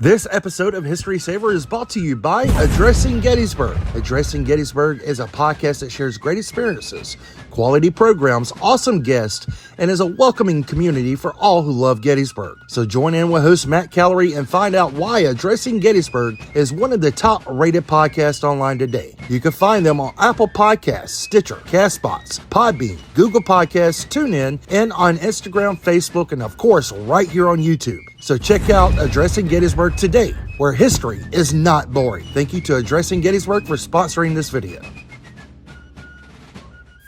This episode of History Saver is brought to you by Addressing Gettysburg. Addressing Gettysburg is a podcast that shares great experiences, quality programs, awesome guests, and is a welcoming community for all who love Gettysburg. So join in with host Matt Callery and find out why Addressing Gettysburg is one of the top-rated podcasts online today. You can find them on Apple Podcasts, Stitcher, Castbox, Podbean, Google Podcasts, TuneIn, and on Instagram, Facebook, and of course, right here on YouTube. So check out Addressing Gettysburg today, where history is not boring. Thank you to Addressing Gettysburg for sponsoring this video.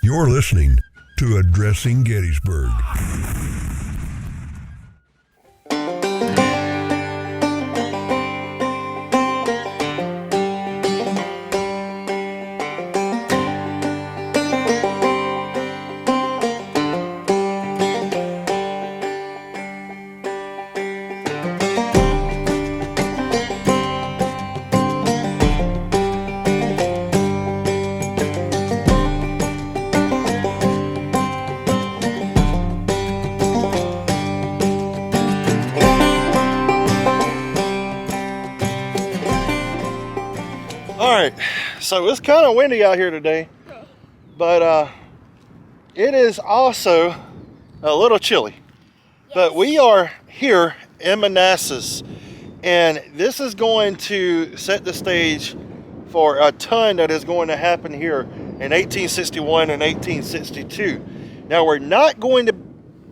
You're listening to Addressing Gettysburg. So it's kind of windy out here today, but it is also a little chilly. Yes. But we are here in Manassas, and this is going to set the stage for a ton that is going to happen here in 1861 and 1862. Now, we're not going to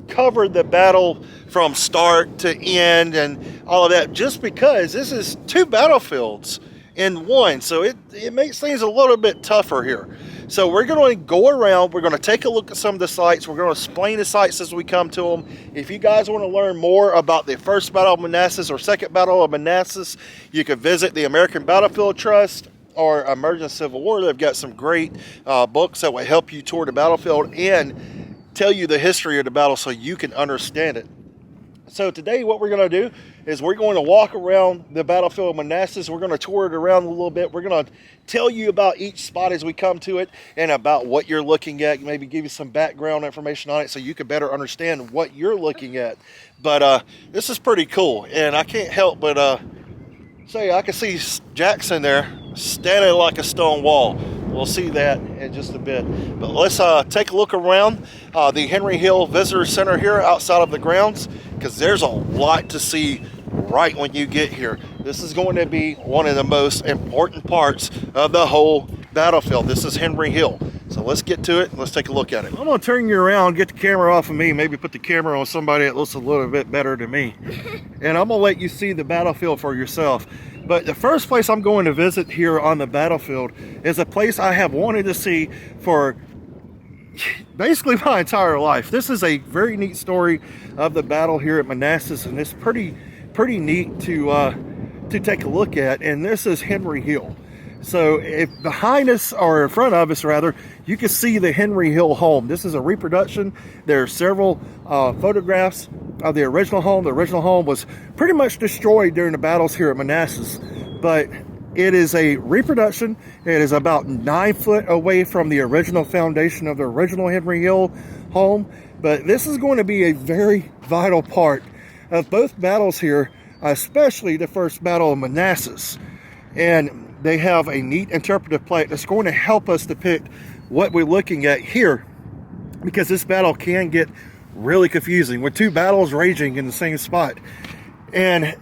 cover the battle from start to end and all of that, just because this is two battlefields in one, so it makes things a little bit tougher here. So we're going to go around, we're going to take a look at some of the sites, we're going to explain the sites as we come to them. If you guys want to learn more about the First Battle of Manassas or Second Battle of Manassas, you can visit the American Battlefield Trust or Emerging Civil War. They've got some great books that will help you tour the battlefield and tell you the history of the battle so you can understand it. So today what we're going to do is we're going to walk around the battlefield of Manassas. We're going to tour it around a little bit. We're going to tell you about each spot as we come to it and about what you're looking at, maybe give you some background information on it so you can better understand what you're looking at. But this is pretty cool, and I can't help but say I can see Jackson there standing like a stone wall. We'll see that in just a bit. But let's take a look around the Henry Hill Visitor Center here outside of the grounds, because there's a lot to see right when you get here. This is going to be one of the most important parts of the whole battlefield. This is Henry Hill. So let's get to it. Let's take a look at it. I'm going to turn you around, get the camera off of me, maybe put the camera on somebody that looks a little bit better than me. And I'm going to let you see the battlefield for yourself. But the first place I'm going to visit here on the battlefield is a place I have wanted to see for basically my entire life. This is a very neat story of the battle here at Manassas, and it's pretty neat to take a look at. And this is Henry Hill. So if behind us, or in front of us rather, you can see the Henry Hill home. This is a reproduction. There are several photographs of the original home. The original home was pretty much destroyed during the battles here at Manassas, but it is a reproduction. It is about 9 foot away from the original foundation of the original Henry Hill home. But this is going to be a very vital part of both battles here, especially the First Battle of Manassas. And they have a neat interpretive plate that's going to help us depict what we're looking at here, because this battle can get really confusing with two battles raging in the same spot. And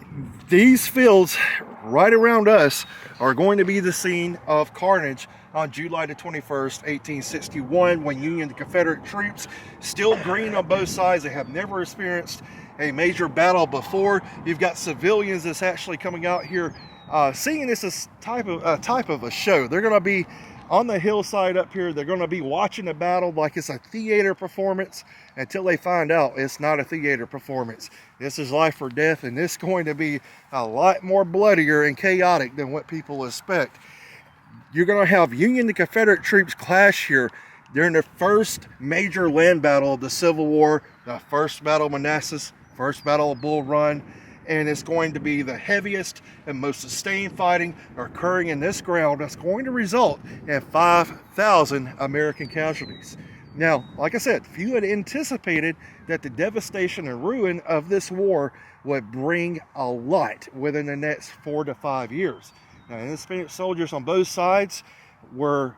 these fields right around us are going to be the scene of carnage on July the 21st, 1861, when Union and Confederate troops, still green on both sides, they have never experienced a major battle before. You've got civilians that's actually coming out here seeing this as type of a show. They're going to be on the hillside up here. They're going to be watching the battle like it's a theater performance until they find out it's not a theater performance. This is life or death, and this is going to be a lot more bloodier and chaotic than what people expect. You're going to have Union and Confederate troops clash here during the first major land battle of the Civil War, the First Battle of Manassas, First Battle of Bull Run. And it's going to be the heaviest and most sustained fighting occurring in this ground that's going to result in 5,000 American casualties. Now, like I said, few had anticipated that the devastation and ruin of this war would bring a lot within the next 4 to 5 years. Now, inexperienced soldiers on both sides were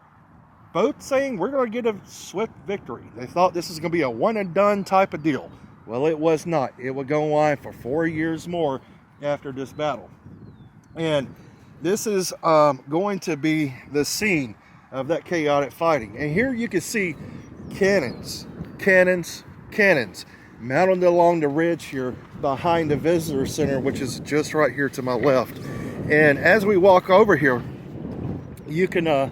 both saying we're going to get a swift victory. They thought this was going to be a one and done type of deal. Well, it was not. It would go on for 4 years more after this battle. And this is going to be the scene of that chaotic fighting. And here you can see cannons mounted along the ridge here behind the visitor center, which is just right here to my left. And as we walk over here, you can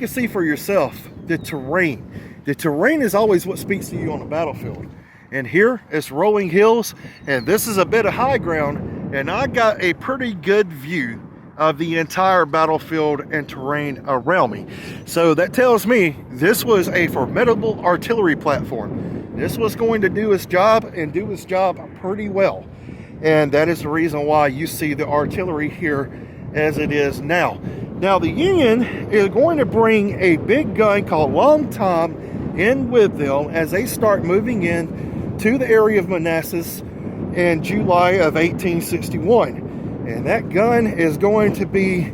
see for yourself the terrain. The terrain is always what speaks to you on the battlefield. And here it's rolling hills, and this is a bit of high ground, and I got a pretty good view of the entire battlefield and terrain around me. So that tells me this was a formidable artillery platform. This was going to do its job and do its job pretty well. And that is the reason why you see the artillery here as it is now. Now the Union is going to bring a big gun called Long Tom in with them as they start moving in to the area of Manassas in July of 1861. And that gun is going to be,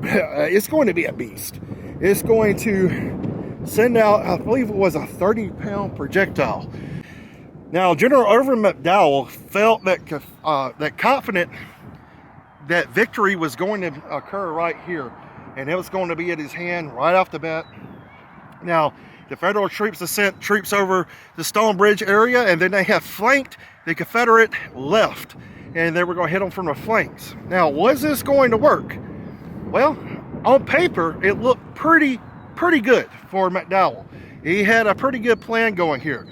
it's going to be a beast. It's going to send out, I believe it was a 30-pound projectile. Now, General Irvin McDowell felt that confident that victory was going to occur right here, and it was going to be at his hand right off the bat. Now, the Federal troops have sent troops over the Stone Bridge area, and then they have flanked the Confederate left, and they were going to hit them from the flanks. Now, was this going to work? Well, on paper, it looked pretty good for McDowell. He had a pretty good plan going here.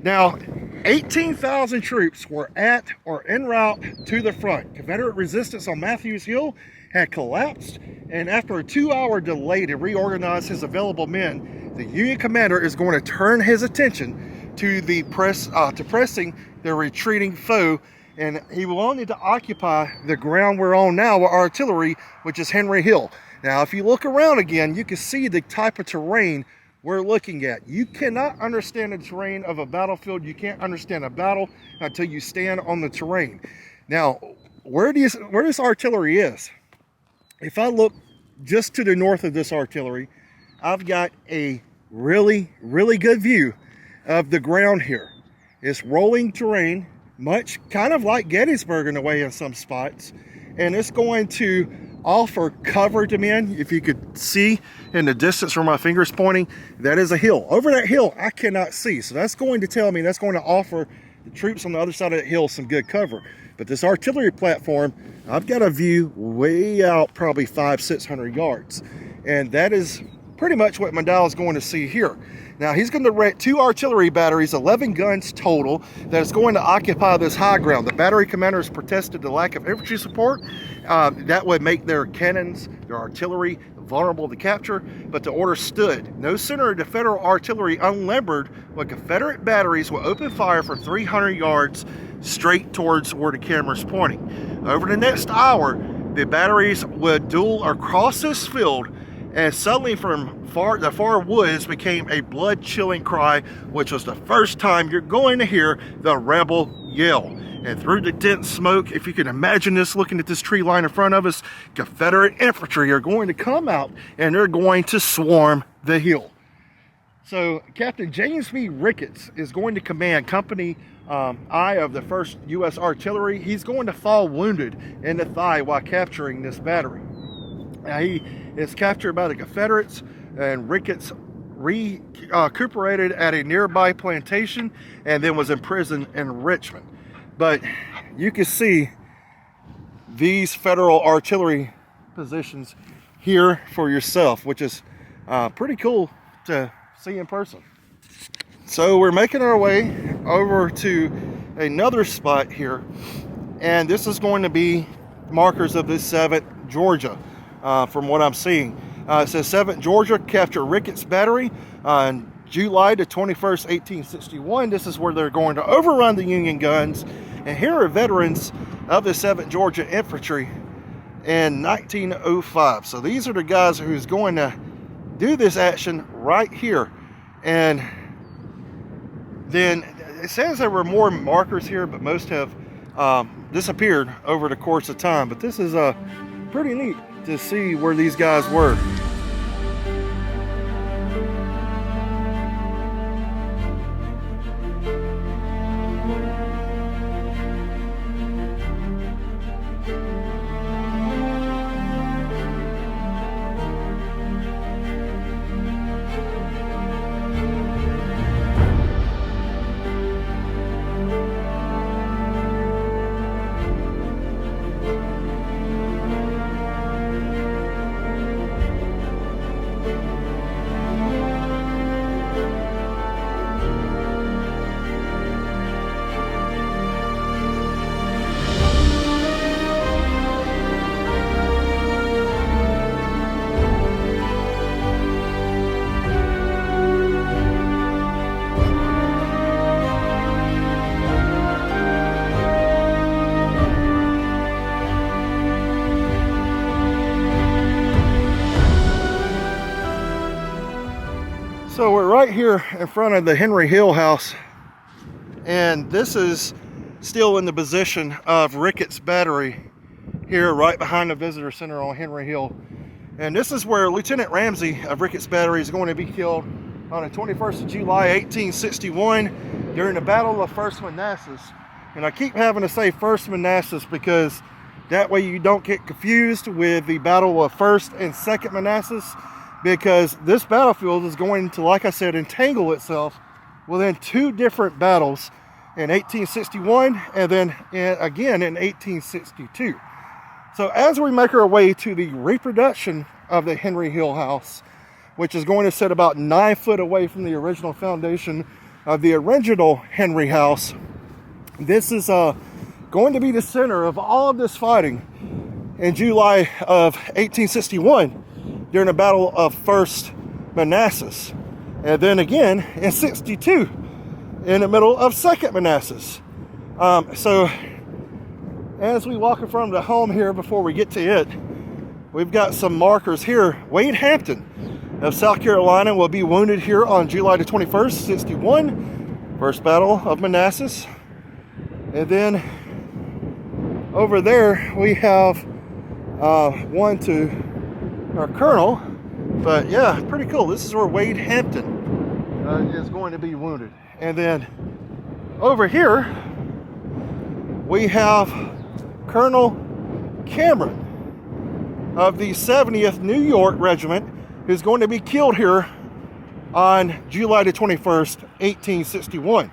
Now, 18,000 troops were at or en route to the front. Confederate resistance on Matthews Hill had collapsed, and after a 2-hour delay to reorganize his available men, the Union commander is going to turn his attention to pressing the retreating foe, and he will only to occupy the ground we're on now with artillery, which is Henry Hill. Now, if you look around again, you can see the type of terrain we're looking at. You cannot understand the terrain of a battlefield. You can't understand a battle until you stand on the terrain. Now, where this artillery is, if I look just to the north of this artillery, I've got a really good view of the ground here. It's rolling terrain, much kind of like Gettysburg in a way in some spots, and it's going to offer cover to men. If you could see in the distance where my finger's pointing, that is a hill. Over that hill, I cannot see. So that's going to tell me that's going to offer the troops on the other side of that hill some good cover. But this artillery platform, I've got a view way out probably 500-600 yards. And that is pretty much what McDowell is going to see here. Now, he's going to direct 2 artillery batteries, 11 guns total, that is going to occupy this high ground. The battery commanders protested the lack of infantry support. That would make their cannons, their artillery, vulnerable to capture, but the order stood. No sooner did the Federal artillery unlimbered when Confederate batteries would open fire for 300 yards straight towards where the camera's pointing. Over the next hour, the batteries would duel across this field, and suddenly from the far woods became a blood-chilling cry, which was the first time you're going to hear the rebel yell. And through the dense smoke, if you can imagine this, looking at this tree line in front of us, Confederate infantry are going to come out and they're going to swarm the hill. So Captain James B. Ricketts is going to command Company I of the 1st U.S. Artillery. He's going to fall wounded in the thigh while capturing this battery. Now, he is captured by the Confederates, and Ricketts recuperated at a nearby plantation and then was imprisoned in Richmond. But you can see these Federal artillery positions here for yourself, which is pretty cool to see in person. So we're making our way over to another spot here, and this is going to be markers of this 7th Georgia. From what I'm seeing, it says 7th Georgia captured Ricketts Battery on July the 21st, 1861. This is where they're going to overrun the Union guns. And here are veterans of the 7th Georgia Infantry in 1905. So these are the guys who's going to do this action right here. And then it says there were more markers here, but most have disappeared over the course of time. But this is pretty neat to see where these guys were. So we're right here in front of the Henry Hill house, and this is still in the position of Ricketts Battery here right behind the visitor center on Henry Hill. And this is where Lieutenant Ramsey of Ricketts Battery is going to be killed on the 21st of July 1861 during the Battle of First Manassas. And I keep having to say First Manassas because that way you don't get confused with the Battle of First and Second Manassas, because this battlefield is going to, like I said, entangle itself within two different battles in 1861 and then again in 1862. So as we make our way to the reproduction of the Henry Hill house, which is going to sit about 9 foot away from the original foundation of the original Henry house, this is going to be the center of all of this fighting in July of 1861 during the Battle of First Manassas, and then again in 62 in the middle of Second Manassas. So as we walk in front of the home here before we get to it, we've got some markers here. Wade Hampton of South Carolina will be wounded here on July the 21st, 61, First Battle of Manassas. And then over there we have one to our colonel, but yeah, pretty cool. This is where Wade Hampton is going to be wounded. And then over here we have Colonel Cameron of the 70th New York Regiment, who's going to be killed here on July the 21st, 1861.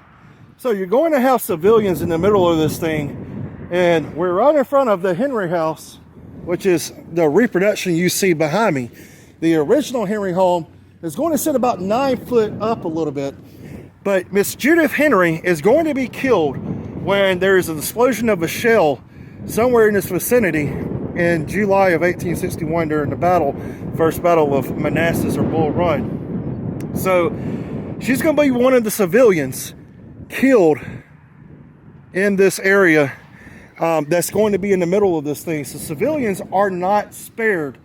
So you're going to have civilians in the middle of this thing, and we're right in front of the Henry house, which is the reproduction you see behind me. The original Henry home is going to sit about 9 foot up a little bit, but Miss Judith Henry is going to be killed when there is an explosion of a shell somewhere in this vicinity in July of 1861 during the battle, First Battle of Manassas or Bull Run. So she's going to be one of the civilians killed in this area that's going to be in the middle of this thing. So civilians are not spared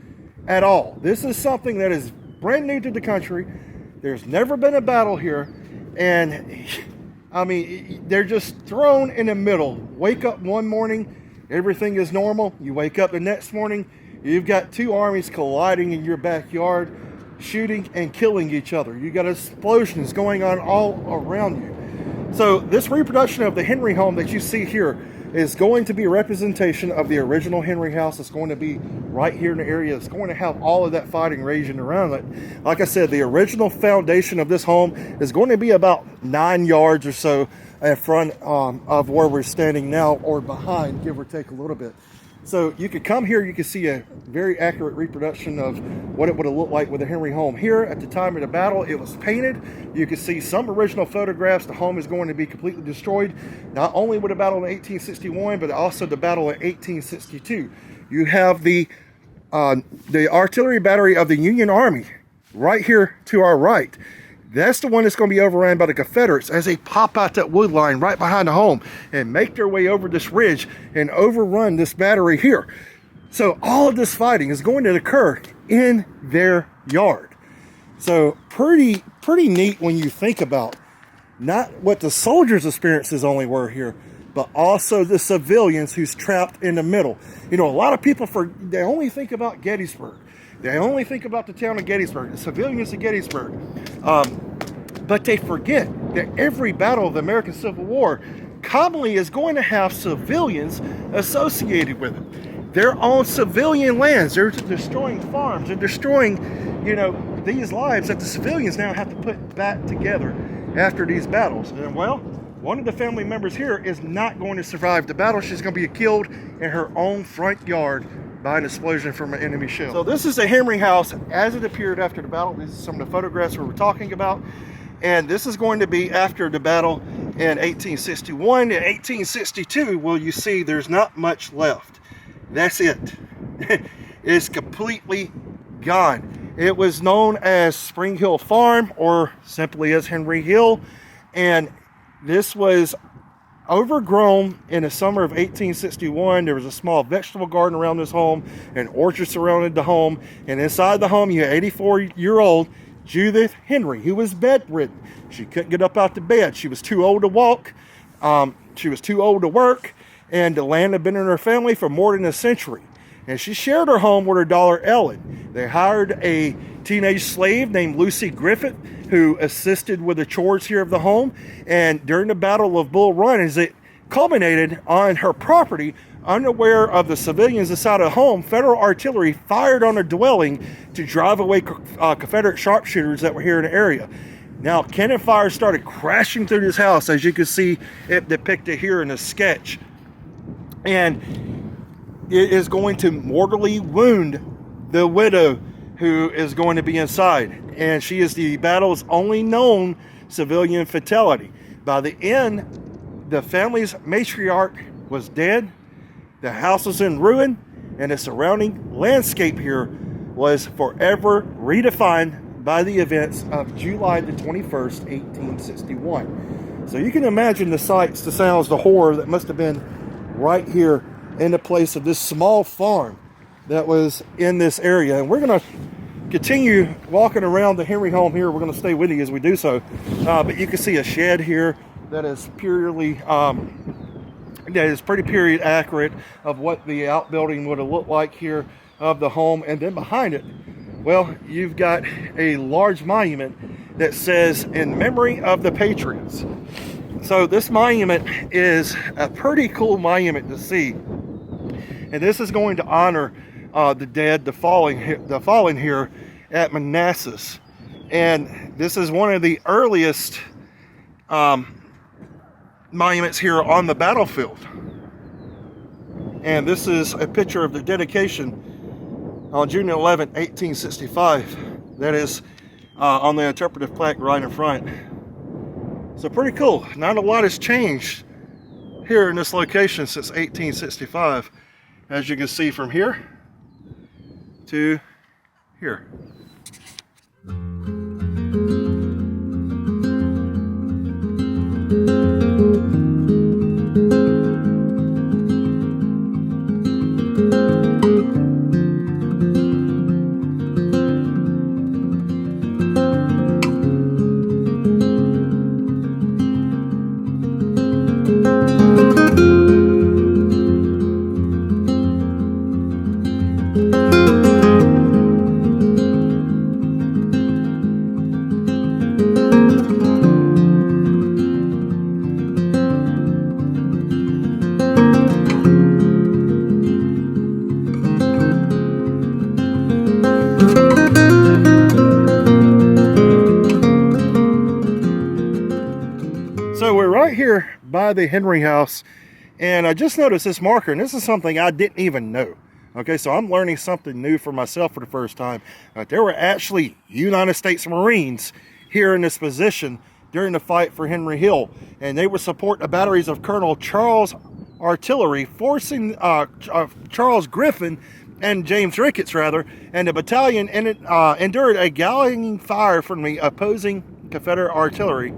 at all. This is something that is brand new to the country. There's never been a battle here, and I mean, they're just thrown in the middle. Wake up one morning, everything is normal. You wake up the next morning, you've got two armies colliding in your backyard, shooting and killing each other. You got explosions going on all around you. So this reproduction of the Henry home that you see here is going to be a representation of the original Henry house. It's going to be right here in the area. It's going to have all of that fighting raging around it. Like I said, the original foundation of this home is going to be about 9 yards or so in front of where we're standing now, or behind, give or take a little bit. So you could come here, you can see a very accurate reproduction of what it would have looked like with the Henry home. Here at the time of the battle, it was painted. You can see some original photographs. The home is going to be completely destroyed, not only with the battle in 1861, but also the battle in 1862. You have the artillery battery of the Union Army right here to our right. That's the one that's going to be overrun by the Confederates as they pop out that wood line right behind the home and make their way over this ridge and overrun this battery here. So all of this fighting is going to occur in their yard. So pretty neat when you think about not what the soldiers' experiences only were here, but also the civilians who's trapped in the middle. You know, a lot of people, they only think about Gettysburg. They only think about the town of Gettysburg, the civilians of Gettysburg. But they forget that every battle of the American Civil War commonly is going to have civilians associated with it. They're on civilian lands. They're destroying farms. They're destroying, you know, these lives that the civilians now have to put back together after these battles. And well, one of the family members here is not going to survive the battle. She's going to be killed in her own front yard by an explosion from an enemy shell. So this is the Henry house as it appeared after the battle. These are some of the photographs we were talking about. And this is going to be after the battle in 1861. In 1862, well, you see there's not much left. That's it. It's completely gone. It was known as Spring Hill Farm, or simply as Henry Hill. And this was overgrown in the summer of 1861. There was a small vegetable garden around this home, an orchard surrounded the home, and inside the home you had 84-year-old Judith Henry, who was bedridden. She couldn't get up out the bed. She was too old to walk. She was too old to work, and the land had been in her family for more than a century. And she shared her home with her daughter Ellen. They hired a teenage slave named Lucy Griffith, who assisted with the chores here of the home. And during the Battle of Bull Run, as it culminated on her property, unaware of the civilians inside the home, federal artillery fired on a dwelling to drive away Confederate sharpshooters that were here in the area. Now, cannon fire started crashing through this house, as you can see it depicted here in the sketch. And it is going to mortally wound the widow who is going to be inside. And she is the battle's only known civilian fatality. By the end, the family's matriarch was dead. The house was in ruin, and the surrounding landscape here was forever redefined by the events of July the 21st, 1861. So you can imagine the sights, the sounds, the horror that must have been right here in the place of this small farm that was in this area. And we're going to continue walking around the Henry home here. We're going to stay with you as we do so. But you can see a shed here that is purely that is pretty period accurate of what the outbuilding would have looked like here of the home. And then behind it, well, you've got a large monument that says, "In memory of the Patriots." So this monument is a pretty cool monument to see. And this is going to honor the dead, the fallen here at Manassas. And this is one of the earliest monuments here on the battlefield. And this is a picture of the dedication on June 11, 1865. That is on the interpretive plaque right in front. So pretty cool. Not a lot has changed here in this location since 1865, as you can see from here to here. So we're right here by the Henry house, and I just noticed this marker, and this is something I didn't even know. Okay, so I'm learning something new for myself for the first time. There were actually United States Marines here in this position during the fight for Henry Hill, and they would support the batteries of Colonel Charles Artillery, forcing Charles Griffin and James Ricketts, rather, and the battalion endured a galling fire from the opposing Confederate artillery,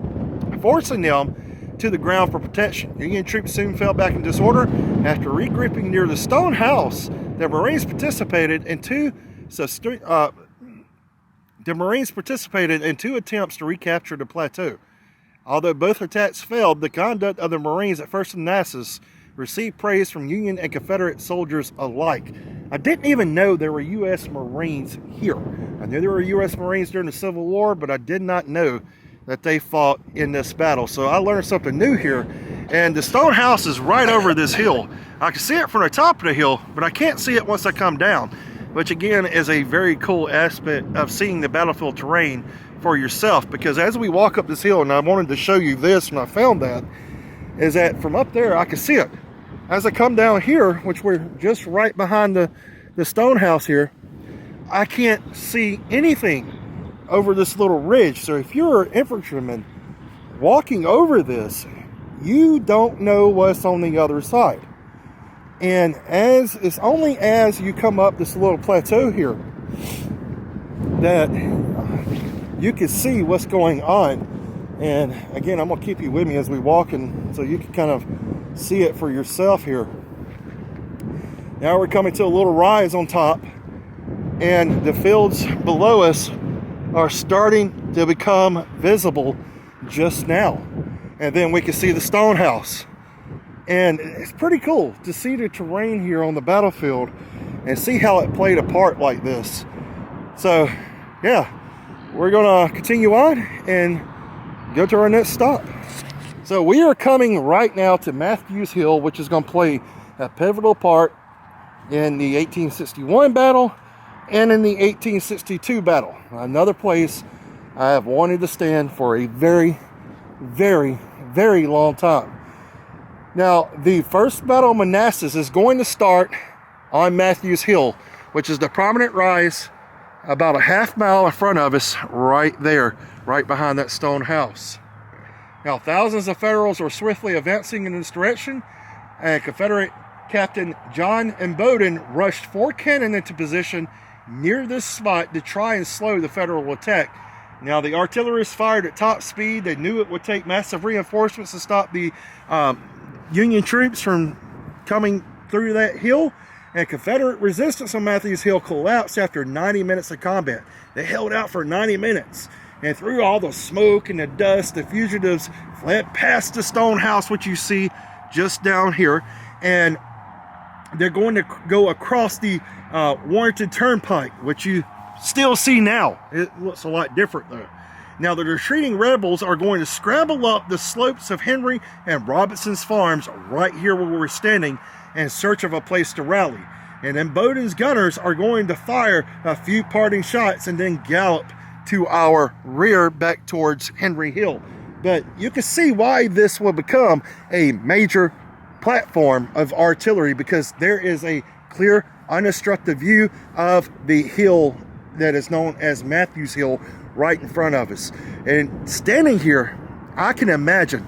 forcing them to the ground for protection. Union troops soon fell back in disorder. After regrouping near the stone house, the Marines participated in two attempts to recapture the plateau. Although both attacks failed, the conduct of the Marines at 1st Manassas received praise from Union and Confederate soldiers alike. I didn't even know there were U.S. Marines here. I knew there were U.S. Marines during the Civil War, but I did not know that they fought in this battle. So I learned something new here. And the stone house is right over this hill. I can see it from the top of the hill, but I can't see it once I come down, which again is a very cool aspect of seeing the battlefield terrain for yourself. Because as we walk up this hill, and I wanted to show you this when I found that, is that from up there I can see it. As I come down here, which we're just right behind the stone house here, I can't see anything over this little ridge. So if you're an infantryman walking over this, you don't know what's on the other side. And as it's only as you come up this little plateau here that you can see what's going on. And again, I'm gonna keep you with me as we walk, and so you can kind of see it for yourself here. Now we're coming to a little rise on top, and the fields below us are starting to become visible just now. And then we can see the stone house. And it's pretty cool to see the terrain here on the battlefield and see how it played a part like this. So yeah, we're gonna continue on and go to our next stop. So we are coming right now to Matthews Hill, which is gonna play a pivotal part in the 1861 battle and in the 1862 battle. Another place I have wanted to stand for a very, very, very long time. Now, the first battle of Manassas is going to start on Matthews Hill, which is the prominent rise about a half mile in front of us right there, right behind that stone house. Now, thousands of Federals were swiftly advancing in this direction, and Confederate Captain John M. Bowdoin rushed 4 cannon into position near this spot to try and slow the Federal attack. Now, the artillerists fired at top speed. They knew it would take massive reinforcements to stop the Union troops from coming through that hill, and Confederate resistance on Matthews Hill collapsed after 90 minutes of combat. They held out for 90 minutes, and through all the smoke and the dust, the fugitives fled past the stone house, which you see just down here, and they're going to go across the Warrenton Turnpike, which you still see now. It looks a lot different though. Now, the retreating rebels are going to scramble up the slopes of Henry and Robinson's farms right here where we're standing in search of a place to rally. And then Bowdoin's gunners are going to fire a few parting shots and then gallop to our rear back towards Henry Hill. But you can see why this will become a major platform of artillery, because there is a clear, unobstructed view of the hill that is known as Matthews Hill right in front of us. And standing here, I can imagine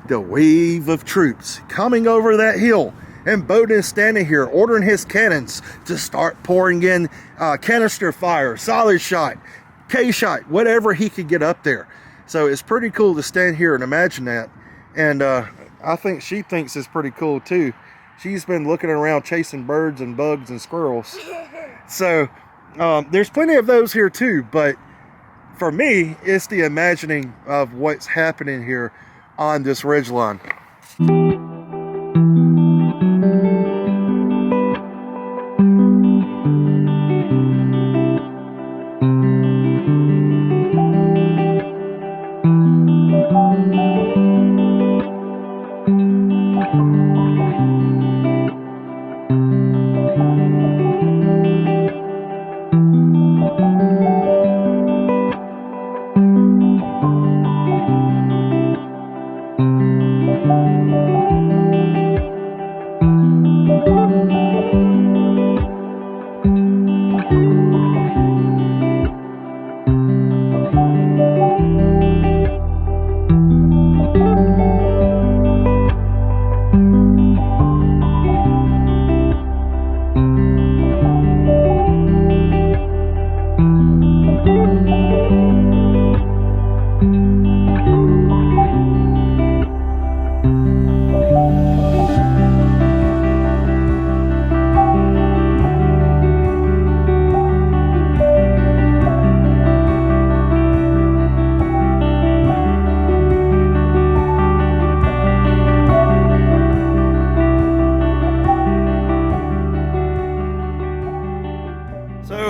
the wave of troops coming over that hill, and Bowdoin standing here ordering his cannons to start pouring in canister fire, solid shot, K-shot, whatever he could get up there. So it's pretty cool to stand here and imagine that. And I think she thinks it's pretty cool too. She's been looking around chasing birds and bugs and squirrels. So there's plenty of those here too, but for me, it's the imagining of what's happening here on this ridgeline.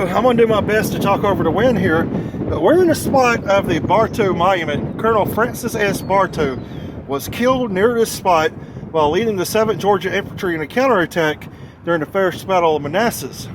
So I'm going to do my best to talk over the wind here, but we're in the spot of the Bartow Monument. Colonel Francis S. Bartow was killed near this spot while leading the 7th Georgia Infantry in a counterattack during the First Battle of Manassas.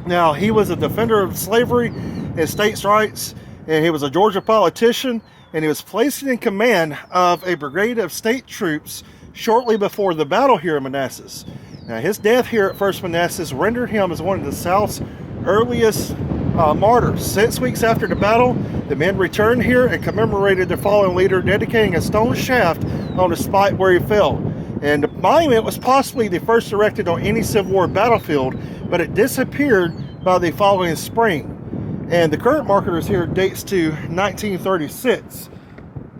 Now, he was a defender of slavery and states' rights, and he was a Georgia politician, and he was placed in command of a brigade of state troops shortly before the battle here in Manassas. Now, his death here at First Manassas rendered him as one of the South's earliest martyrs. 6 weeks after the battle, the men returned here and commemorated their fallen leader, dedicating a stone shaft on the spot where he fell. And the monument was possibly the first erected on any Civil War battlefield, but it disappeared by the following spring. And the current marker is here dates to 1936.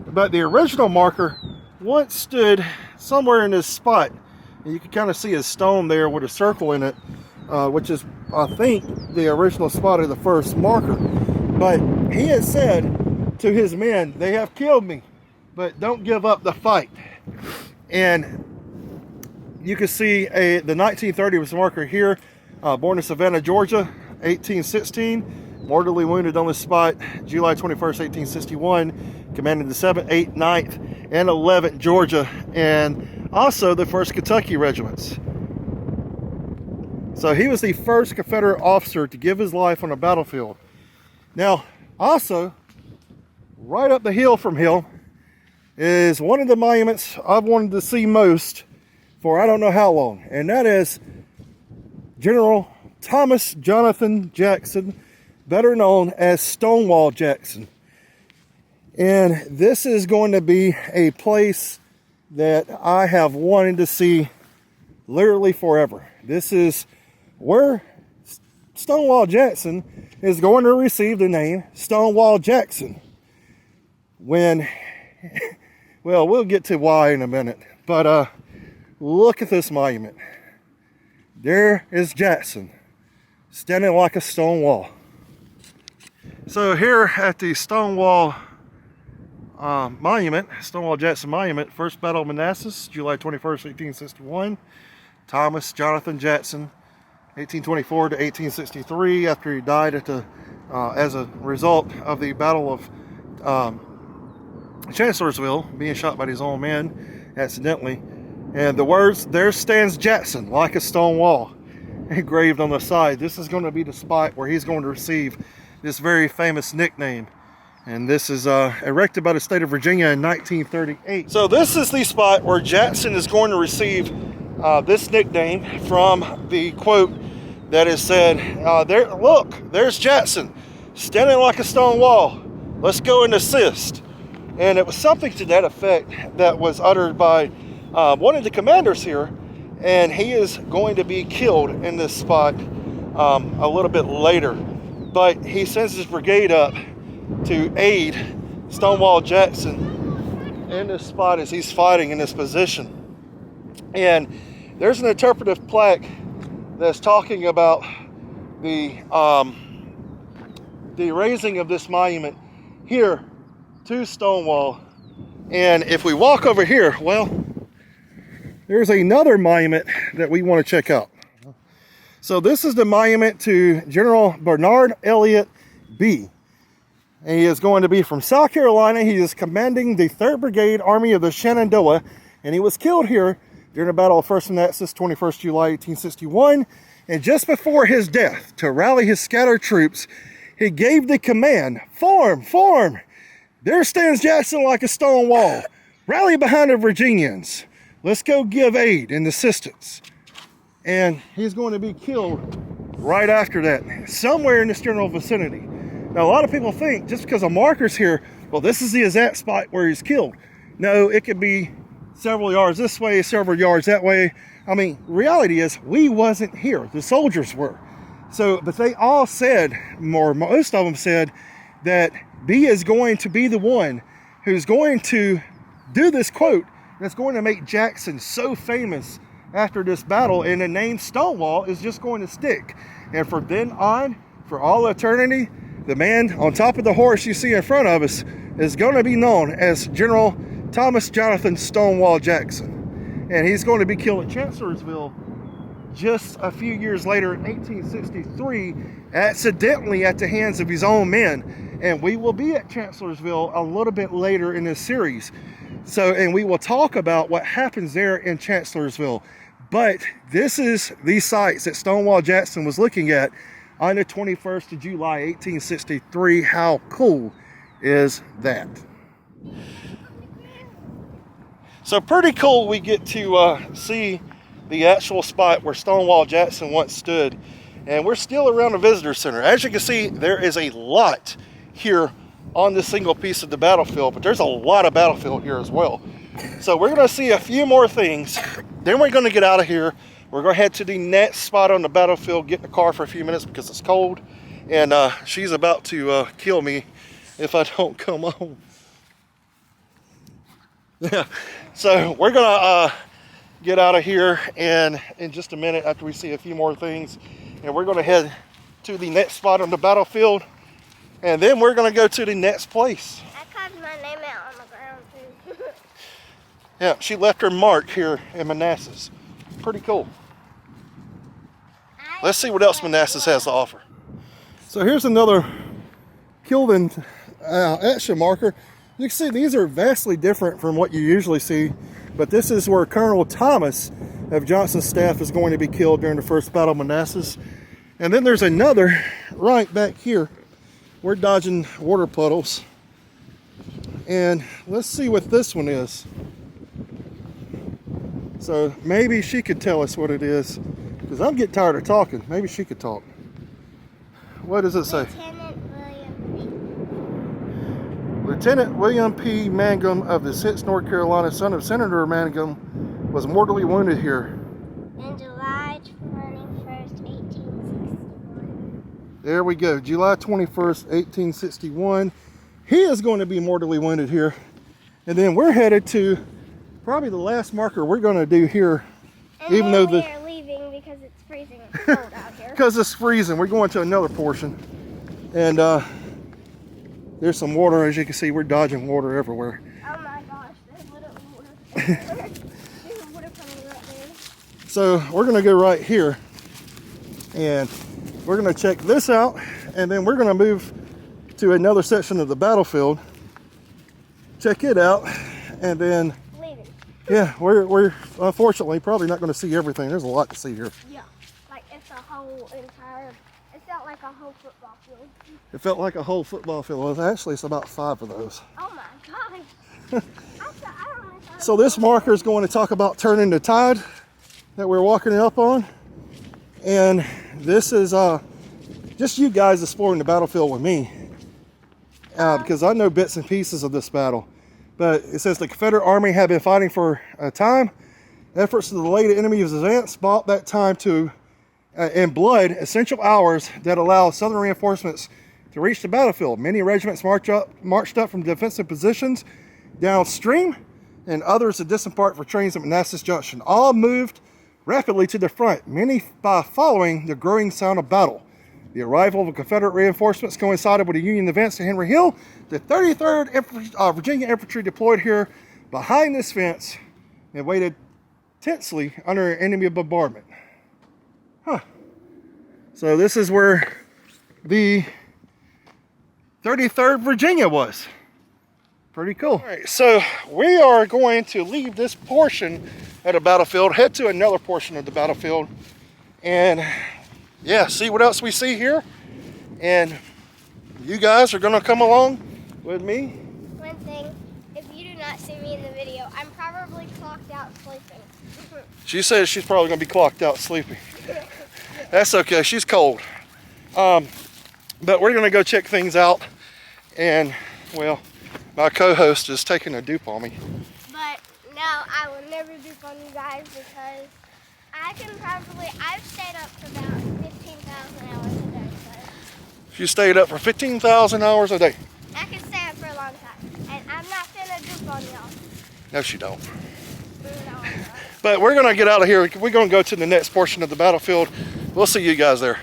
But the original marker once stood somewhere in this spot. And you can kind of see a stone there with a circle in it, which is, I think, the original spot of the first marker. But he had said to his men, "They have killed me, but don't give up the fight." And you can see the 1930 was marker here, born in Savannah, Georgia, 1816, mortally wounded on this spot, July 21st, 1861, commanded the 7th, 8th, 9th, and 11th Georgia, and also the 1st Kentucky regiments. So he was the first Confederate officer to give his life on a battlefield. Now, also, right up the hill from him is one of the monuments I've wanted to see most for I don't know how long, and that is General Thomas Jonathan Jackson, better known as Stonewall Jackson. And this is going to be a place that I have wanted to see literally forever. This is where Stonewall Jackson is going to receive the name Stonewall Jackson. When, well, we'll get to why in a minute, but look at this monument. There is Jackson, standing like a stone wall. So here at the Stonewall Monument, Stonewall Jackson Monument, First Battle of Manassas, July 21st, 1861. Thomas Jonathan Jackson, 1824 to 1863, after he died at the as a result of the Battle of Chancellorsville, being shot by his own men accidentally. And the words, "There stands Jackson like a stone wall," engraved on the side. This is going to be the spot where he's going to receive this very famous nickname. And this is erected by the state of Virginia in 1938. So this is the spot where Jackson is going to receive this nickname from the quote that is said, "There, look, there's Jackson, standing like a stone wall. Let's go and assist." And it was something to that effect that was uttered by one of the commanders here, and he is going to be killed in this spot a little bit later. But he sends his brigade up to aid Stonewall Jackson in this spot as he's fighting in this position. And there's an interpretive plaque that's talking about the raising of this monument here to Stonewall. And if we walk over here, well, there's another monument that we want to check out. So this is the monument to General Bernard Elliott B. And he is going to be from South Carolina. He is commanding the 3rd Brigade Army of the Shenandoah, and he was killed here during the Battle of First Manassas, 21st July, 1861. And just before his death, to rally his scattered troops, he gave the command, "Form, form! There stands Jackson like a stone wall. Rally behind the Virginians. Let's go give aid and assistance." And he's going to be killed right after that, somewhere in this general vicinity. Now, a lot of people think just because a marker's here, well, this is the exact spot where he's killed. No, it could be several yards this way, several yards that way. I mean, reality is we wasn't here. The soldiers were. So, but they all said, or most of them said, that B is going to be the one who's going to do this quote that's going to make Jackson so famous after this battle, and the name Stonewall is just going to stick. And from then on, for all eternity, the man on top of the horse you see in front of us is going to be known as General Thomas Jonathan Stonewall Jackson. And he's going to be killed at Chancellorsville just a few years later in 1863, accidentally at the hands of his own men. And we will be at Chancellorsville a little bit later in this series. So, and we will talk about what happens there in Chancellorsville. But this is the sites that Stonewall Jackson was looking at on the 21st of July, 1863. How cool is that? So pretty cool we get to see the actual spot where Stonewall Jackson once stood. And we're still around the visitor center. As you can see, there is a lot here on this single piece of the battlefield, but there's a lot of battlefield here as well. So we're gonna see a few more things, then we're gonna get out of here. We're gonna head to the next spot on the battlefield, get in the car for a few minutes because it's cold, and she's about to kill me if I don't come home. Yeah, so we're gonna get out of here and in just a minute after we see a few more things, and we're gonna head to the next spot on the battlefield, and then we're gonna go to the next place. I carved my name out on the ground too. Yeah, she left her mark here in Manassas. Pretty cool. Let's see what else Manassas has to offer. So here's another killed in action marker. You can see these are vastly different from what you usually see, but this is where Colonel Thomas of Johnson's staff is going to be killed during the First Battle of Manassas. And then there's another right back here. We're dodging water puddles. And let's see what this one is. So maybe she could tell us what it is, because I'm getting tired of talking. Maybe she could talk. What does it say? Lieutenant William P. Lieutenant William P. Mangum of the 6th North Carolina, son of Senator Mangum, was mortally wounded here. On July 21st, 1861. There we go, July 21st, 1861. He is going to be mortally wounded here. And then we're headed to probably the last marker we're going to do here. And even then though we are leaving because it's freezing cold out here. Because it's freezing, we're going to another portion. And there's some water. As you can see, we're dodging water everywhere. Oh my gosh, there's literally water. There's water coming right there. So we're going to go right here. And we're going to check this out. And then we're going to move to another section of the battlefield. Check it out. And then, Leaving. yeah, we're unfortunately probably not going to see everything. There's a lot to see here. Yeah, like it's a whole entire, it felt like a whole football field. It felt like a whole football field. Well, actually, it's about 5 of those. Oh my gosh. I don't know. So this marker is going to talk about turning the tide that we're walking up on. And this is just you guys exploring the battlefield with me. Because I know bits and pieces of this battle. But it says the Confederate Army had been fighting for a time. Efforts to delay the enemy's advance bought that time to, in blood, essential hours that allow Southern reinforcements to reach the battlefield. Many regiments marched up from defensive positions downstream, and others had disembarked for trains at Manassas Junction. All moved rapidly to the front, many by following the growing sound of battle. The arrival of the Confederate reinforcements coincided with the Union advance to Henry Hill. The 33rd Virginia Infantry deployed here behind this fence and waited tensely under enemy bombardment. Huh. So this is where the 33rd Virginia was. Pretty cool. All right, so we are going to leave this portion of the battlefield, head to another portion of the battlefield, and yeah, see what else we see here. And you guys are gonna come along with me. One thing, if you do not see me in the video, I'm probably clocked out sleeping. She says she's probably gonna be clocked out sleeping. That's okay, she's cold. But we're gonna go check things out. And well, my co-host is taking a dupe on me. But no, I will never dupe on you guys because I've stayed up for about 15,000 hours a day. So She stayed up for 15,000 hours a day. I can stay up for a long time. And I'm not gonna dupe on y'all. No, she don't. No, I'm not. But we're gonna get out of here. We're gonna go to the next portion of the battlefield. We'll see you guys there.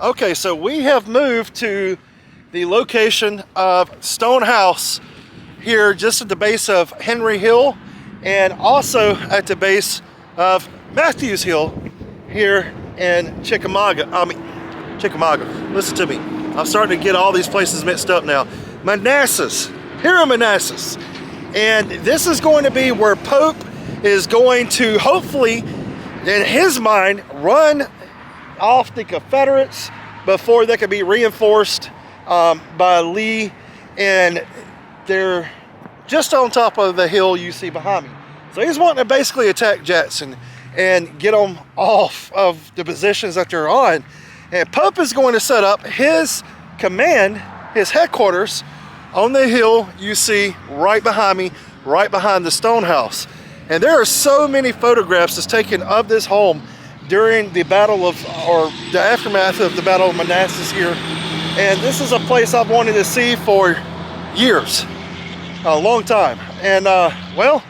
Okay, so we have moved to the location of Stone House here just at the base of Henry Hill and also at the base of Matthews Hill here in Chickamauga. Chickamauga. Listen to me. I'm starting to get all these places mixed up now. Manassas. Here in Manassas. And this is going to be where Pope is going to hopefully, in his mind, run off the Confederates before they could be reinforced by Lee. And they're just on top of the hill you see behind me. So he's wanting to basically attack Jackson and get them off of the positions that they're on. And Pope is going to set up his command, his headquarters, on the hill you see right behind me, right behind the stone house. And there are so many photographs that's taken of this home during the battle of, or the aftermath of the Battle of Manassas here. And this is a place I've wanted to see for years, a long time. And well,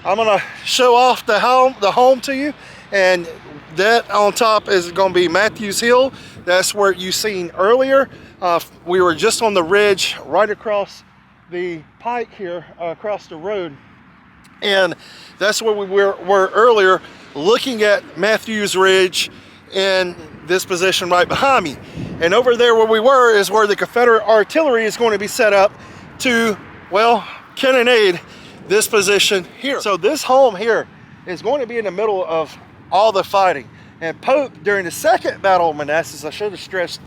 I'm gonna show off the home to you. And that on top is gonna be Matthews Hill. That's where you seen earlier. We were just on the ridge right across the pike here, across the road. And that's where we were earlier, looking at Matthews Ridge in this position right behind me. And over there where we were is where the Confederate artillery is going to be set up to, well, cannonade this position here. So this home here is going to be in the middle of all the fighting. And Pope, during the second Battle of Manassas, I should have stressed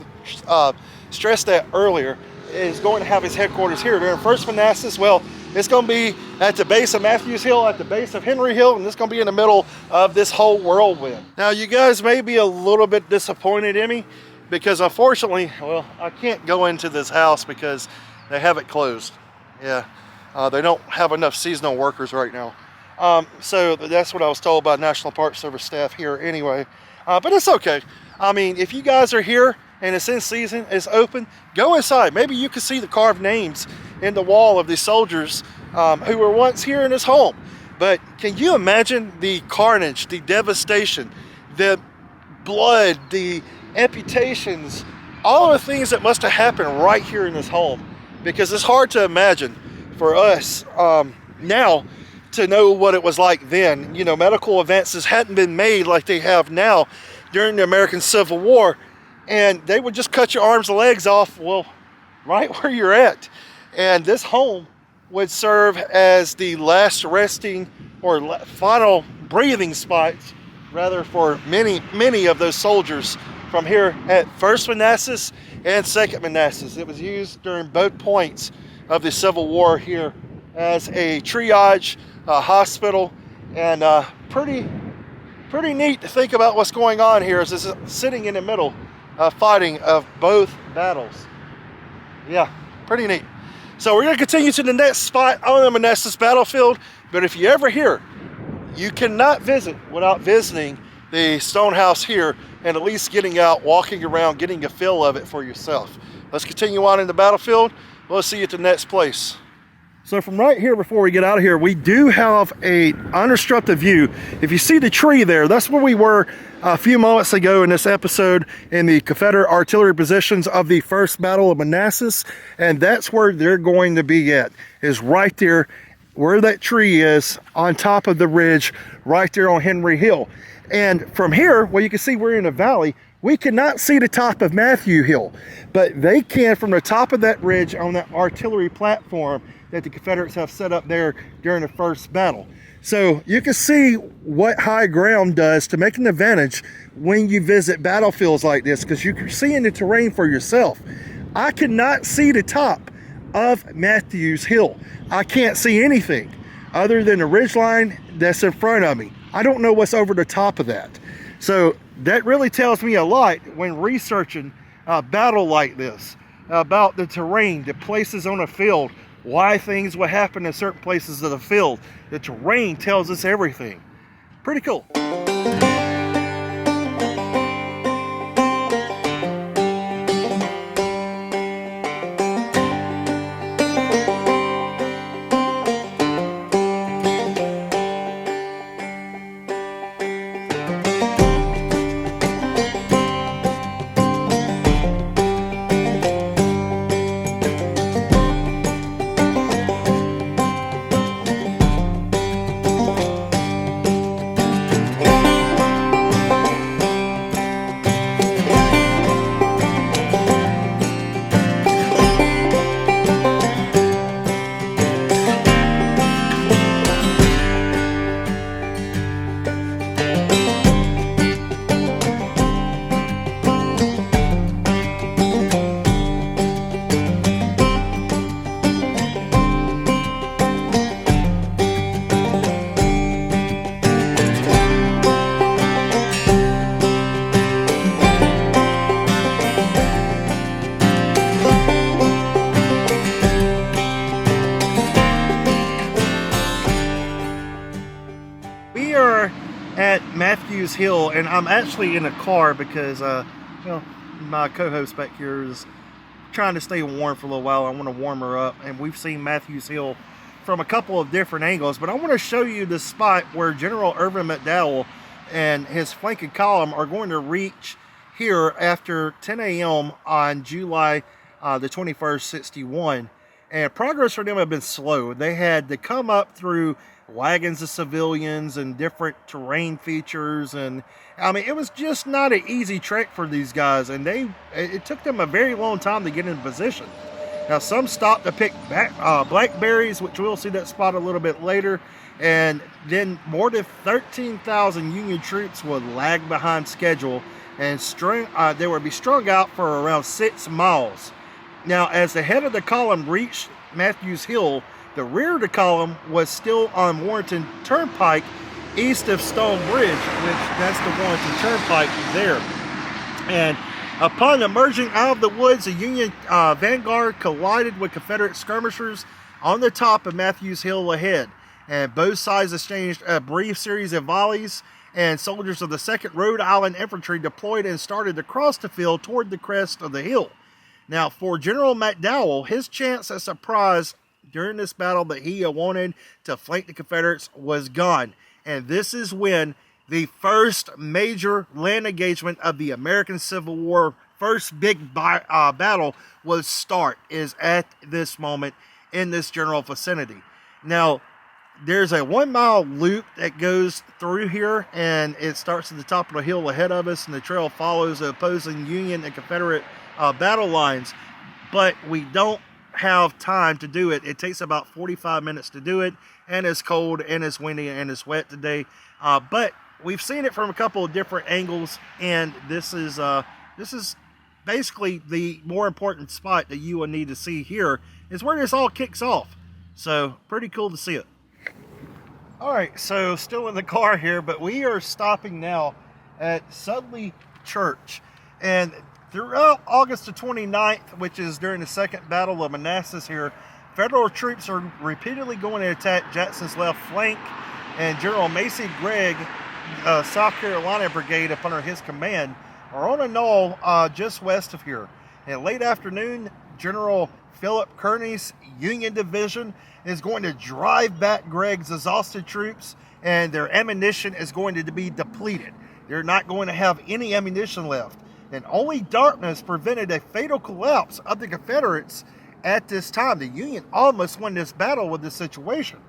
that earlier, is going to have his headquarters here. During first Manassas, well, it's going to be at the base of Matthews Hill, at the base of Henry Hill, and it's going to be in the middle of this whole whirlwind. Now, you guys may be a little bit disappointed in me because, unfortunately, well, I can't go into this house because they have it closed. Yeah, they don't have enough seasonal workers right now. So that's what I was told by National Park Service staff here anyway. But it's okay. I mean, if you guys are here and it's in season, it's open, go inside. Maybe you can see the carved names in the wall of these soldiers who were once here in this home. But can you imagine the carnage, the devastation, the blood, the amputations, all of the things that must have happened right here in this home? Because it's hard to imagine for us now to know what it was like then. You know, medical advances hadn't been made like they have now during the American Civil War, and they would just cut your arms and legs off, well, right where you're at. And this home would serve as the last resting or final breathing spots, rather, for many of those soldiers from here at First Manassas and Second Manassas. It was used during both points of the Civil War here as a triage hospital, and pretty neat to think about what's going on here as this is sitting in the middle of fighting of both battles. Yeah, pretty neat. So we're going to continue to the next spot on the Manassas battlefield, but if you ever here, you cannot visit without visiting the stone house here and at least getting out, walking around, getting a feel of it for yourself. Let's continue on in the battlefield. We'll see you at the next place. So from right here, before we get out of here, we do have a unobstructed view. If you see the tree there, that's where we were a few moments ago in this episode in the Confederate artillery positions of the First Battle of Manassas. And that's where they're going to be at, is right there where that tree is on top of the ridge, right there on Henry Hill. And from here, well, you can see we're in a valley. We cannot see the top of Matthew Hill, but they can from the top of that ridge on that artillery platform that the Confederates have set up there during the first battle. So you can see what high ground does to make an advantage when you visit battlefields like this, because you're seeing the terrain for yourself. I cannot see the top of Matthews Hill. I can't see anything other than the ridge line that's in front of me. I don't know what's over the top of that. So that really tells me a lot when researching a battle like this, about the terrain, the places on the field, why things would happen in certain places of the field. The terrain tells us everything. Pretty cool. Matthews Hill, and I'm actually in a car because my co-host back here is trying to stay warm for a little while. I want to warm her up, and we've seen Matthews Hill from a couple of different angles, but I want to show you the spot where General Irvin McDowell and his flanking column are going to reach here after 10 a.m. on July the 21st, 61. And progress for them had been slow. They had to come up through wagons of civilians and different terrain features, and I mean, it was just not an easy trek for these guys, and it took them a very long time to get in position. Now, some stopped to pick blackberries, which we'll see that spot a little bit later, and then more than 13,000 Union troops would lag behind schedule, and they would be strung out for around 6 miles. Now, as the head of the column reached Matthews Hill, the rear of the column was still on Warrenton Turnpike east of Stone Bridge, which that's the Warrenton Turnpike there. And upon emerging out of the woods, the Union vanguard collided with Confederate skirmishers on the top of Matthews Hill ahead. And both sides exchanged a brief series of volleys, and soldiers of the 2nd Rhode Island Infantry deployed and started to cross the field toward the crest of the hill. Now, for General McDowell, his chance at surprise during this battle that he wanted to flank the Confederates was gone. And this is when the first major land engagement of the American Civil War, first big battle, was is at this moment in this general vicinity. Now, there's a 1-mile loop that goes through here, and it starts at the top of the hill ahead of us, and the trail follows the opposing Union and Confederate battle lines, but we don't have time to do it. It takes about 45 minutes to do it, and it's cold, and it's windy, and it's wet today, but we've seen it from a couple of different angles, and this is basically the more important spot that you will need to see here is where this all kicks off. So pretty cool to see it. Alright, so still in the car here, but we are stopping now at Sudley Church. And throughout August the 29th, which is during the Second Battle of Manassas here, Federal troops are repeatedly going to attack Jackson's left flank, and General Macy Gregg, South Carolina Brigade, up under his command, are on a knoll just west of here. In late afternoon, General Philip Kearny's Union Division is going to drive back Gregg's exhausted troops, and their ammunition is going to be depleted. They're not going to have any ammunition left, and only darkness prevented a fatal collapse of the Confederates at this time. The Union almost won this battle with this situation.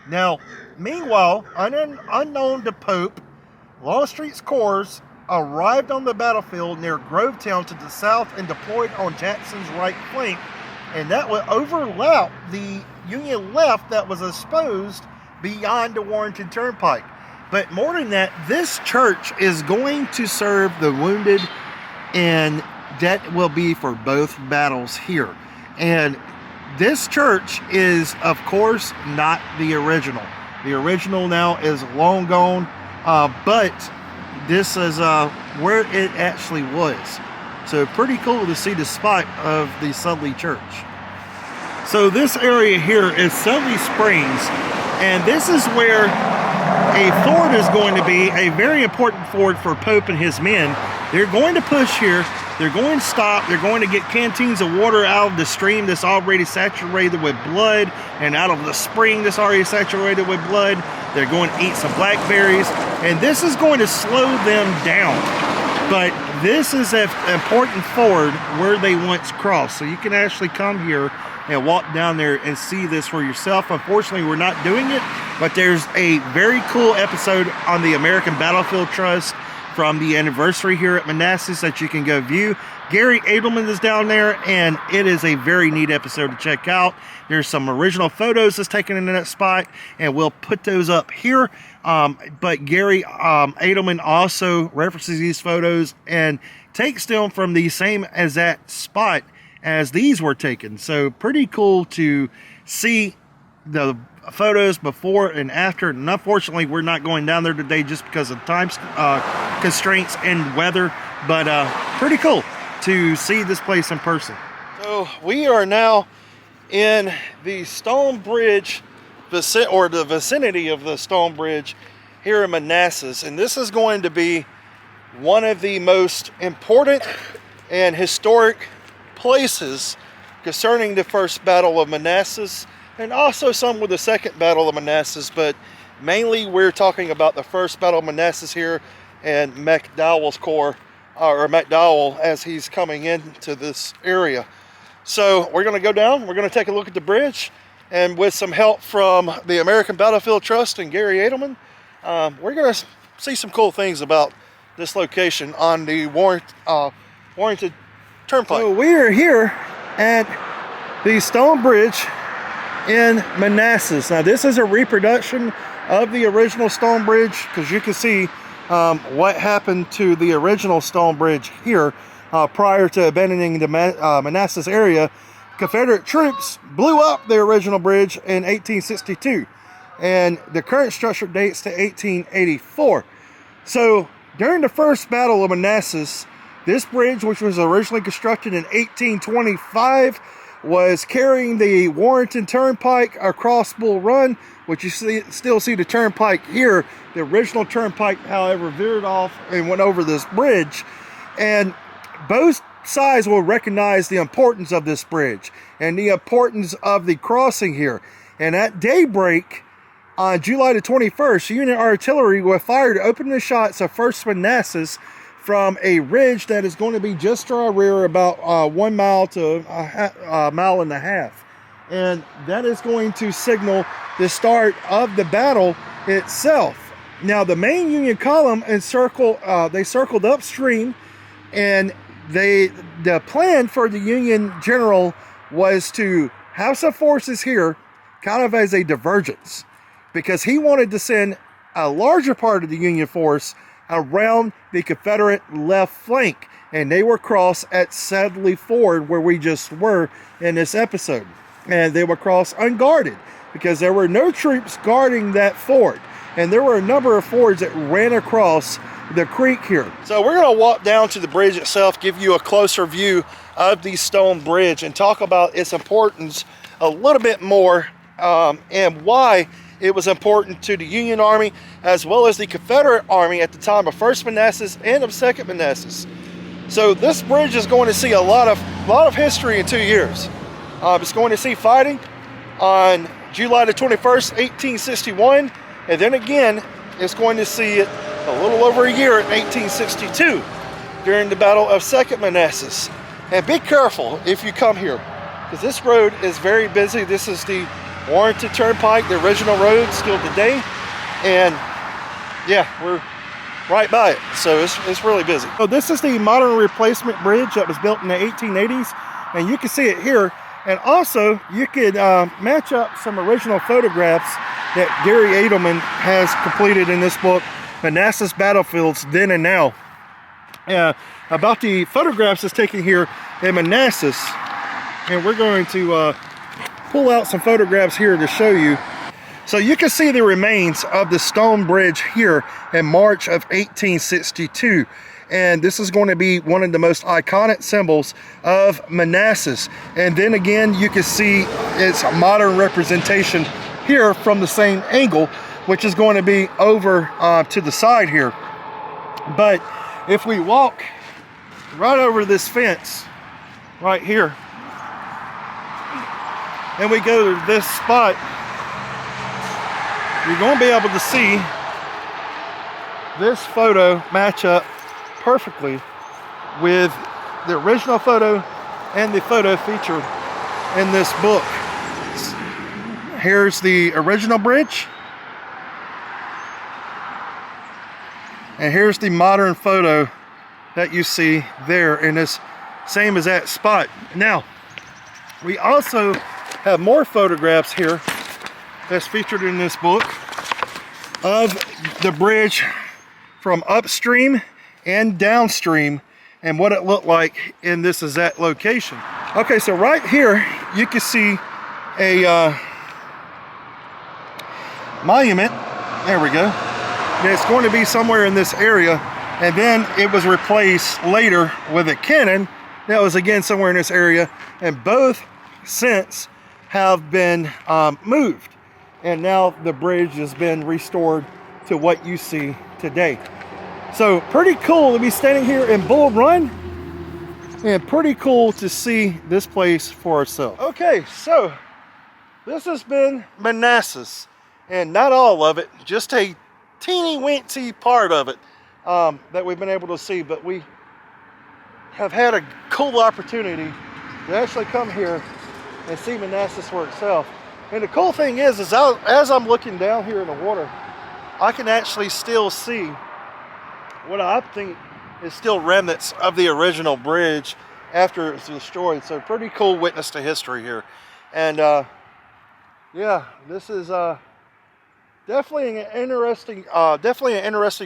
Now, meanwhile, unknown to Pope, Longstreet's corps arrived on the battlefield near Grovetown to the south and deployed on Jackson's right flank, and that would overlap the Union left that was exposed beyond the Warrenton Turnpike. But more than that, this church is going to serve the wounded, and that will be for both battles here. And this church is, of course, not the original. The original now is long gone, but this is where it actually was. So pretty cool to see the spot of the Sudley Church. So this area here is Sudley Springs, and this is where a ford is going to be, a very important ford for Pope and his men. They're going to push here, they're going to stop, they're going to get canteens of water out of the stream that's already saturated with blood, and out of the spring that's already saturated with blood. They're going to eat some blackberries, and this is going to slow them down. But this is an important ford where they once crossed, so you can actually come here and walk down there and see this for yourself. Unfortunately, we're not doing it, but there's a very cool episode on the American Battlefield Trust from the anniversary here at Manassas that you can go view. Gary Edelman is down there, and it is a very neat episode to check out. There's some original photos that's taken in that spot, and we'll put those up here. But Gary Edelman also references these photos and takes them from the same exact spot as these were taken. So pretty cool to see the photos before and after. And unfortunately, we're not going down there today just because of time constraints and weather, but pretty cool to see this place in person. So we are now in the Stone Bridge, or the vicinity of the Stone Bridge, here in Manassas, and this is going to be one of the most important and historic places concerning the First Battle of Manassas, and also some with the Second Battle of Manassas, but mainly we're talking about the First Battle of Manassas here and McDowell's Corps, or McDowell, as he's coming into this area. So we're going to go down, we're going to take a look at the bridge, and with some help from the American Battlefield Trust and Gary Edelman, we're going to see some cool things about this location on the Warrington Turnpike. So we are here at the Stone Bridge in Manassas. Now this is a reproduction of the original Stone Bridge, because you can see what happened to the original Stone Bridge here prior to abandoning the Manassas area. Confederate troops blew up the original bridge in 1862, and the current structure dates to 1884. So during the First Battle of Manassas, this bridge, which was originally constructed in 1825, was carrying the Warrington Turnpike across Bull Run, which you still see the turnpike here. The original turnpike, however, veered off and went over this bridge. And both sides will recognize the importance of this bridge and the importance of the crossing here. And at daybreak on July the 21st, Union artillery were fired to open the shots of 1st Manassas from a ridge that is going to be just to our rear, about 1 mile to a mile and a half. And that is going to signal the start of the battle itself. Now the main Union column they circled upstream, and the plan for the Union general was to have some forces here kind of as a divergence, because he wanted to send a larger part of the Union force around the Confederate left flank, and they were crossed at Sedley Ford, where we just were in this episode, and they were crossed unguarded because there were no troops guarding that ford, and there were a number of fords that ran across the creek here. So we're going to walk down to the bridge itself, give you a closer view of the stone bridge, and talk about its importance a little bit more, and why it was important to the Union Army as well as the Confederate Army at the time of 1st Manassas and of 2nd Manassas. So this bridge is going to see a lot of history in 2 years. It's going to see fighting on July the 21st, 1861, and then again it's going to see it a little over a year in 1862 during the Battle of 2nd Manassas. And be careful if you come here, because this road is very busy. This is the Warrington Turnpike, the original road still today, and yeah, we're right by it, so it's really busy. So this is the modern replacement bridge that was built in the 1880s, and you can see it here. And also you could match up some original photographs that Gary Edelman has completed in this book, Manassas Battlefields Then and Now, about the photographs that's taken here in Manassas. And we're going to pull out some photographs here to show you. So you can see the remains of the stone bridge here in March of 1862. And this is going to be one of the most iconic symbols of Manassas. And then again, you can see its modern representation here from the same angle, which is going to be over to the side here. But if we walk right over this fence right here, and we go to this spot, you're going to be able to see this photo match up perfectly with the original photo and the photo featured in this book. Here's the original bridge, and here's the modern photo that you see there, and it's same as that spot. Now we also have more photographs here that's featured in this book of the bridge from upstream and downstream and what it looked like in this exact location. Okay, so right here you can see a monument. There we go. It's going to be somewhere in this area, and then it was replaced later with a cannon that was again somewhere in this area, and both since have been moved, and now the bridge has been restored to what you see today. So pretty cool to be standing here in Bull Run, and pretty cool to see this place for ourselves. Okay, so this has been Manassas, and not all of it, just a teeny weensy part of it that we've been able to see, but we have had a cool opportunity to actually come here and see Manassas for itself. And the cool thing is as I'm looking down here in the water, I can actually still see what I think is still remnants of the original bridge after it was destroyed. So pretty cool witness to history here. And yeah, this is definitely an interesting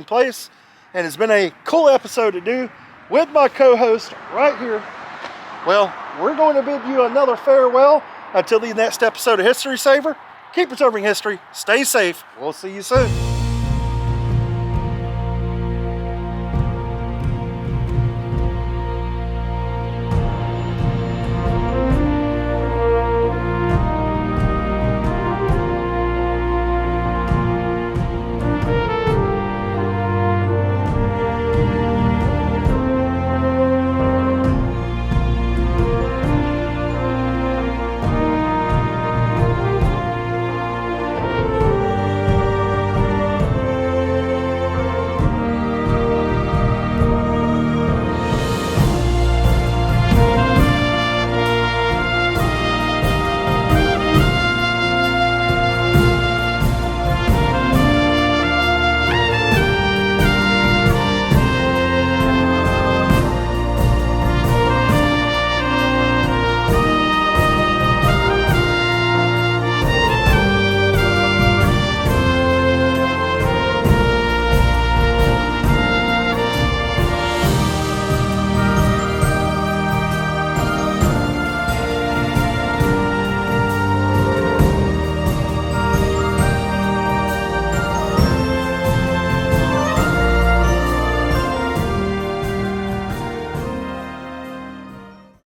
place, and it's been a cool episode to do with my co-host right here. Well, we're going to bid you another farewell until the next episode of History Saver. Keep preserving history. Stay safe. We'll see you soon.